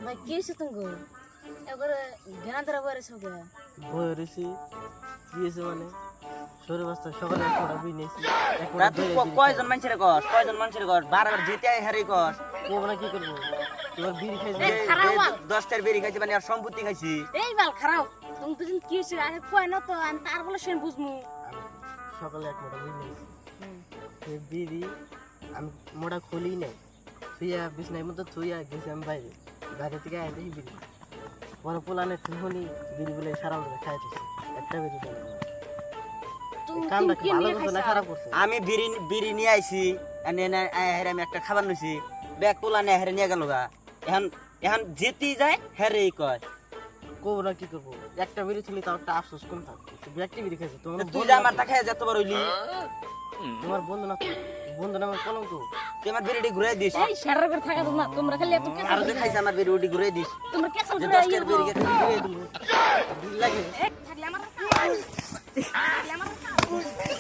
ভাই কি হয়েছে তুমি একবারে ধ্যান ধরা বয়স হবে বই রয়েছি কি হয়েছে মানে শরীর অবস্থা সকালে একটা বই নিয়েছি কয়জন মানুষের কর বারবার যেতে হারে কর কোবরা কি করবো তোমার বিড়ি খাইছে দশটার বেরি খাইছি মানে আর সম্পত্তি খাইছি এই বাল খারাপ তুমি দুজন কি হয়েছে আগে কয় না তো আমি তার বলে শুন বুঝমু সকালে এক মোটা বই নিয়েছি সেই বিড়ি আমি মোটা খুলি নাই থুইয়া বিছনার মধ্যে থুইয়া গেছি আমি বাইরে থেকে আয় দেখি বিড়ি পরে পোলানে শুনি বিড়ি বলে সারা বলে খাইতেছি একটা বেরি দেয় কামটা কি ভালো করছে না খারাপ করছে আমি বিড়ি নিয়ে আইছি আমি একটা খাবার নিছি ব্যাগ পোলানে হেরে নিয়ে গেল গা এখন যেতেই যায় হেরে কয় কোবরা কি করবো একটা বিড়ি তুলি তাও একটা আফসোস কম থাকতো তুই একটা বিড়ি খাইছিস তুই যা আমার টাকা যত বড় হইলি তোমার বন্ধু না আমার কলঙ্ক তুই আমার বিড়িটি ঘুরে দিস এই শারার করে থাকা তোমরা তোমরা খালি এত আর যে খাইছে আমার বিড়িটি ঘুরে দিস তোমরা কেসল যে করে 10টার বিড়ি ঘুরে দিল লাগে